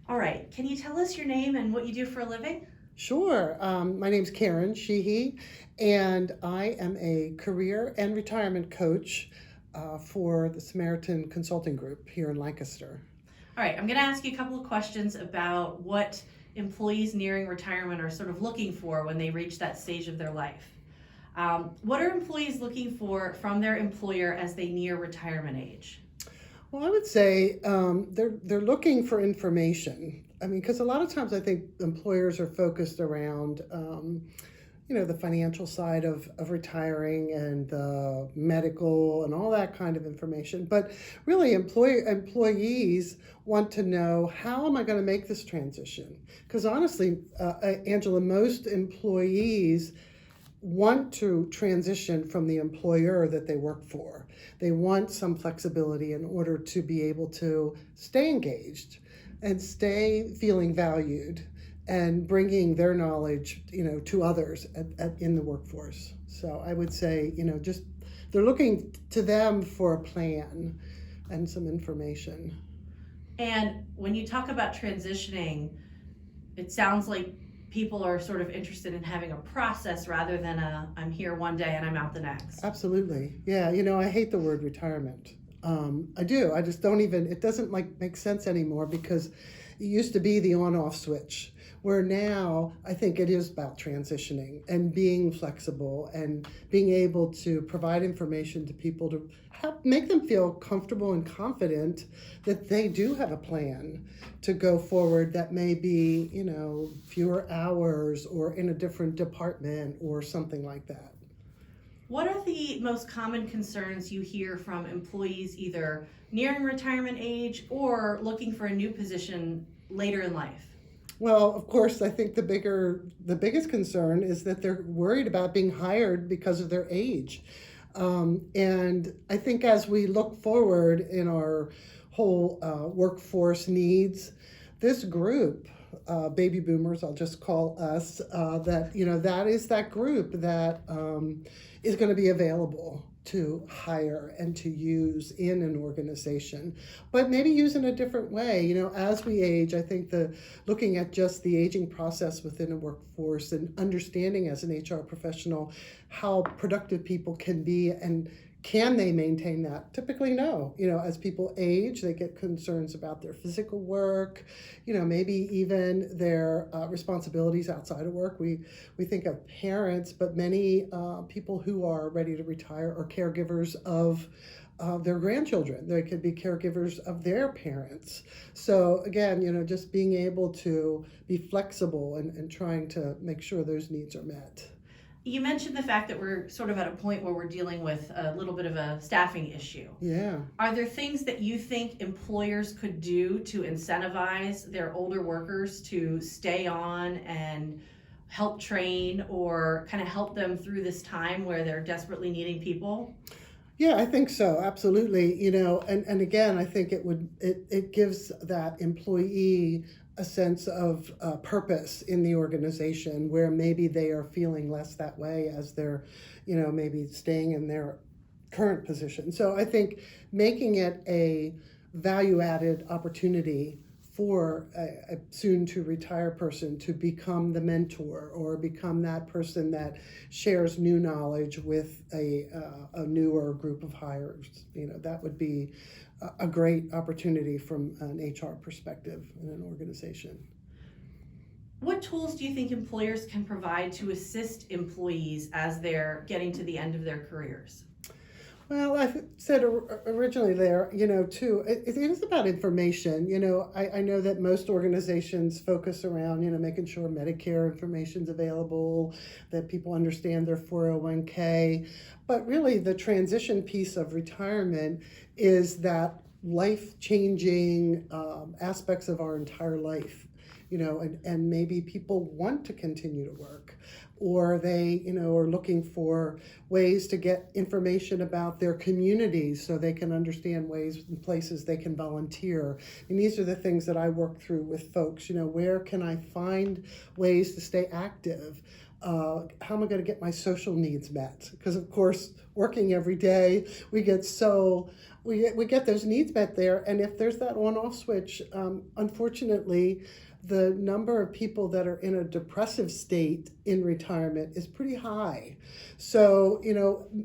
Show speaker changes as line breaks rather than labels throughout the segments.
All right, can you tell us your name and what you do for a living?
Sure. My name's Karen Sheehy, and I am a career and retirement coach for the Samaritan Consulting Group here in Lancaster.
All right, I'm going to ask you a couple of questions about what employees nearing retirement are sort of looking for when they reach that stage of their life. What are employees looking for from their employer as they near retirement age?
Well, I would say they're looking for information. I mean, because a lot of times I think employers are focused around the financial side of retiring and the medical and all that kind of information. But really, employees want to know, how am I going to make this transition? Because honestly, Angela, most employees want to transition from the employer that they work for. They want some flexibility in order to be able to stay engaged and stay feeling valued and bringing their knowledge, to others in the workforce. So I would say, just they're looking to them for a plan and some information.
And when you talk about transitioning, it sounds like people are sort of interested in having a process rather than I'm here one day and I'm out the next.
Absolutely. Yeah, I hate the word retirement. I do. I just don't even, it doesn't make sense anymore because it used to be the on-off switch, where now I think it is about transitioning and being flexible and being able to provide information to people to help make them feel comfortable and confident that they do have a plan to go forward that may be, fewer hours or in a different department or something like that.
What are the most common concerns you hear from employees either nearing retirement age or looking for a new position later in life?
Well, of course, I think the biggest concern is that they're worried about being hired because of their age. And I think as we look forward in our whole workforce needs, this group, baby boomers, I'll just call us, that is that group that is going to be available to hire and to use in an organization, but maybe use in a different way. As we age, I think looking at just the aging process within a workforce and understanding as an HR professional how productive people can be and can they maintain that? Typically, no. As people age, they get concerns about their physical work, maybe even their responsibilities outside of work. We think of parents, but many people who are ready to retire are caregivers of their grandchildren. They could be caregivers of their parents. So again, just being able to be flexible and trying to make sure those needs are met.
You mentioned the fact that we're sort of at a point where we're dealing with a little bit of a staffing issue.
Yeah.
Are there things that you think employers could do to incentivize their older workers to stay on and help train or kind of help them through this time where they're desperately needing people?
Yeah, I think so. Absolutely. And again, I think it gives that employee a sense of purpose in the organization where maybe they are feeling less that way as they're, maybe staying in their current position. So I think making it a value added opportunity for a soon to retire person to become the mentor or become that person that shares new knowledge with a newer group of hires. That would be a great opportunity from an HR perspective in an organization.
What tools do you think employers can provide to assist employees as they're getting to the end of their careers?
Well, I said originally there, too, it is about information. I know that most organizations focus around, making sure Medicare information's available, that people understand their 401k. But really, the transition piece of retirement is that life-changing aspects of our entire life. And maybe people want to continue to work, or they, are looking for ways to get information about their communities so they can understand ways and places they can volunteer. And these are the things that I work through with folks. Where can I find ways to stay active? How am I going to get my social needs met? Because, of course, working every day, we get so we get those needs met there. And if there's that on-off switch, unfortunately, the number of people that are in a depressive state in retirement is pretty high. So,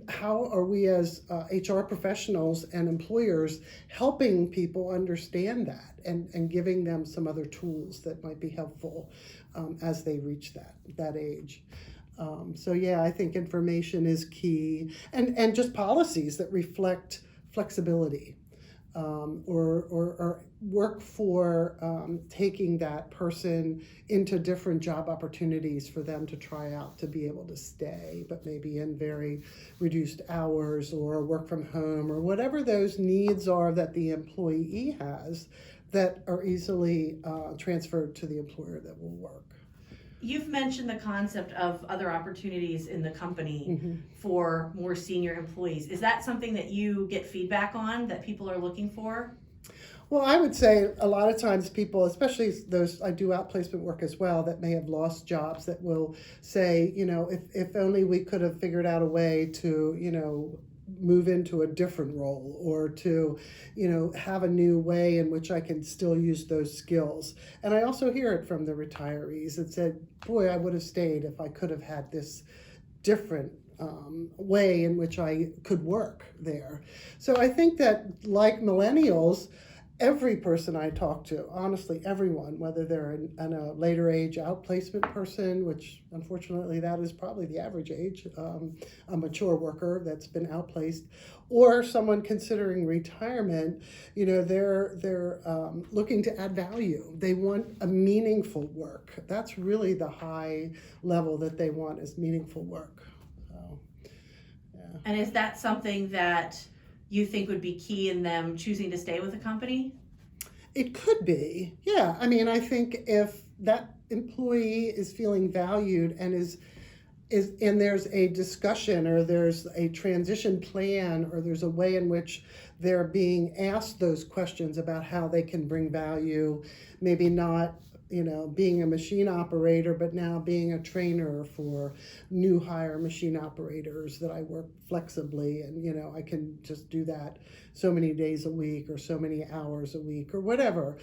how are we as HR professionals and employers helping people understand that and giving them some other tools that might be helpful as they reach that age? So yeah, I think information is key, and just policies that reflect flexibility, or work for taking that person into different job opportunities for them to try out to be able to stay, but maybe in very reduced hours or work from home or whatever those needs are that the employee has that are easily transferred to the employer that will work.
You've mentioned the concept of other opportunities in the company
Mm-hmm.
for more senior employees. Is that something that you get feedback on, that people are looking for?
Well, I would say a lot of times people, especially those, I do outplacement work as well, that may have lost jobs, that will say, if only we could have figured out a way to, move into a different role, or to, have a new way in which I can still use those skills. And I also hear it from the retirees that said, boy, I would have stayed if I could have had this different way in which I could work there. So I think that, like millennials, every person I talk to, honestly, everyone, whether they're in a later age outplacement person, which unfortunately that is probably the average age, a mature worker that's been outplaced, or someone considering retirement, they're looking to add value. They want a meaningful work. That's really the high level that they want, is meaningful work. So, yeah.
And is that something that you think would be key in them choosing to stay with a company?
It could be, yeah. I mean, I think if that employee is feeling valued and and there's a discussion, or there's a transition plan, or there's a way in which they're being asked those questions about how they can bring value, maybe not being a machine operator, but now being a trainer for new hire machine operators, that I work flexibly, and I can just do that so many days a week or so many hours a week or whatever.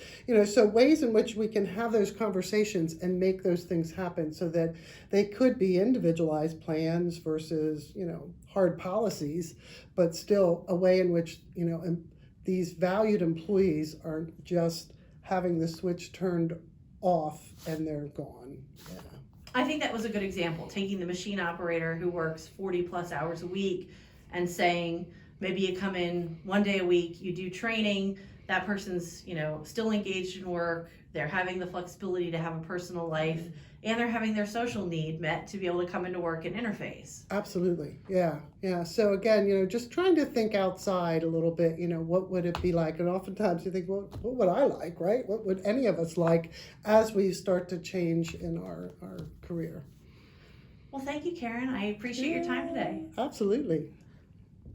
So ways in which we can have those conversations and make those things happen, so that they could be individualized plans versus hard policies, but still a way in which these valued employees aren't just having the switch turned off and they're gone. Yeah.
I think that was a good example, taking the machine operator who works 40 plus hours a week and saying, maybe you come in one day a week, you do training, that person's, still engaged in work, they're having the flexibility to have a personal life, and they're having their social need met to be able to come into work and interface.
Absolutely. Yeah. So again, just trying to think outside a little bit, what would it be like? And oftentimes you think, well, what would I like, right? What would any of us like as we start to change in our career?
Well, thank you, Karen. I appreciate your time today.
Absolutely.